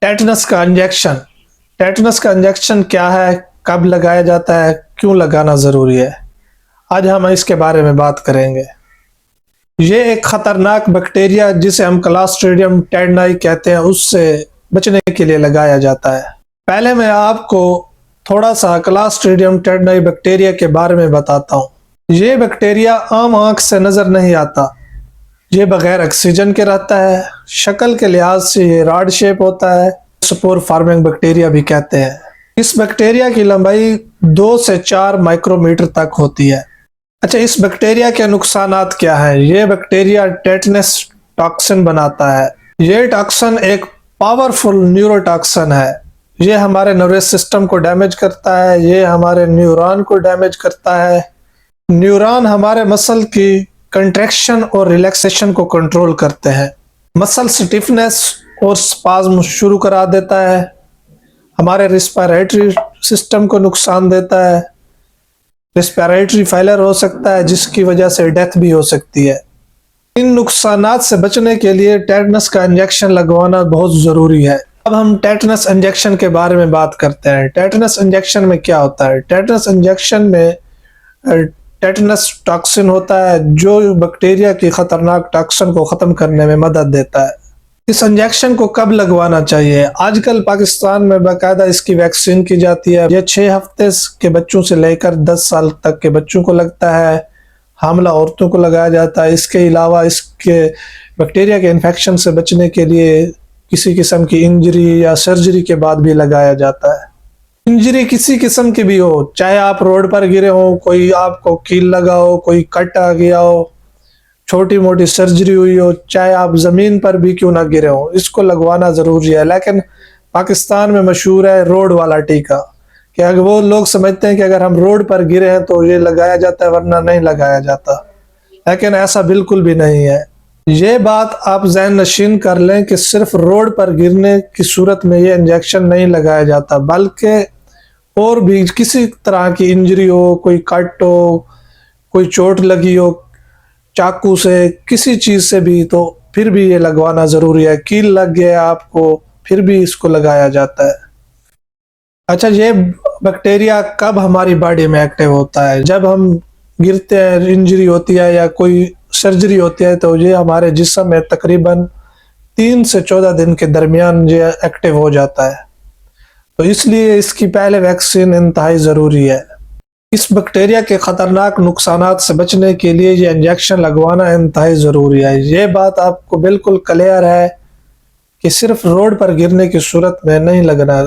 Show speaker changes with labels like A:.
A: Tetanus का injection. Tetanus का injection क्या है, कब लगाया जाता है, क्यों लगाना ज़रूरी है, आज हम इसके बारे में बात करेंगे। ये एक खतरनाक बैक्टीरिया जिसे हम क्लॉस्ट्रिडियम टेटनाई कहते हैं, उससे बचने के लिए लगाया जाता है। पहले मैं आपको थोड़ा सा क्लॉस्ट्रिडियम टेटनाई बैक्टीरिया के बारे में बताता हूँ। ये बैक्टीरिया आम आंख से नजर नहीं आता, ये बगैर ऑक्सीजन के रहता है। शक्ल के लिहाज से ये रॉड शेप होता है, स्पोर फार्मिंग बैक्टीरिया भी कहते हैं। इस बैक्टीरिया की लंबाई 2 से 4 माइक्रोमीटर तक होती है। अच्छा, इस बैक्टीरिया के नुकसानात क्या है? ये बैक्टीरिया टेटनस टॉक्सिन बनाता है। ये टॉक्सिन एक पावरफुल न्यूरोटॉक्सिन है। ये हमारे नर्वस सिस्टम को डैमेज करता है, ये हमारे न्यूरॉन को डैमेज करता है। न्यूरॉन हमारे मसल की कंट्रैक्शन और रिलैक्सेशन को कंट्रोल करते हैं। मसल स्टिफनेस और स्पाज्म शुरू करा देता है। हमारे रिस्पिरेटरी सिस्टम को नुकसान देता है। रिस्पिरेटरी फेलियर हो सकता है, जिसकी वजह से डेथ भी हो सकती है। इन नुकसानात से बचने के लिए टेटनस का इंजेक्शन लगवाना बहुत ज़रूरी है। अब हम टेटनस इंजेक्शन के बारे में बात करते हैं। टेटनस इंजेक्शन में क्या होता है? टेटनस इंजेक्शन में टेटनस टॉक्सिन होता है, जो बैक्टीरिया की खतरनाक टॉक्सिन को ख़त्म करने में मदद देता है। इस इंजेक्शन को कब लगवाना चाहिए? आजकल पाकिस्तान में बाकायदा इसकी वैक्सीन की जाती है। यह 6 हफ्ते के बच्चों से लेकर 10 साल तक के बच्चों को लगता है। हामला औरतों को लगाया जाता है। इसके अलावा इसके बैक्टीरिया के इन्फेक्शन से बचने के लिए किसी किस्म की इंजरी या सर्जरी के बाद भी लगाया जाता है। इंजरी किसी किस्म की भी हो, चाहे आप रोड पर गिरे हो, कोई आपको कील लगा हो, कोई कट आ गया हो, छोटी मोटी सर्जरी हुई हो, चाहे आप जमीन पर भी क्यों ना गिरे हो, इसको लगवाना जरूरी है। लेकिन पाकिस्तान में मशहूर है रोड वाला टीका, कि अगर वो लोग समझते हैं कि अगर हम रोड पर गिरे हैं तो ये लगाया जाता है, वरना नहीं लगाया जाता। लेकिन ऐसा बिल्कुल भी नहीं है। ये बात आप ज़हन नशीन कर लें कि सिर्फ रोड पर गिरने की सूरत में ये इंजेक्शन नहीं लगाया जाता, बल्कि और भी किसी तरह की इंजरी हो, कोई कट हो, कोई चोट लगी हो चाकू से, किसी चीज से भी, तो फिर भी ये लगवाना जरूरी है। कील लग गया आपको, फिर भी इसको लगाया जाता है। अच्छा, ये बैक्टीरिया कब हमारी बॉडी में एक्टिव होता है? जब हम गिरते हैं, इंजरी होती है या कोई सर्जरी होती है, तो ये हमारे जिस्म में तकरीबन 3 से 14 दिन के दरमियान ये एक्टिव हो जाता है। तो इसलिए इसकी पहले वैक्सीन इंतहाई ज़रूरी है। इस बैक्टीरिया के ख़तरनाक नुकसानात से बचने के लिए ये इंजेक्शन लगवाना इंतहाई ज़रूरी है। ये बात आपको बिल्कुल क्लियर है कि सिर्फ रोड पर गिरने की सूरत में नहीं लगना।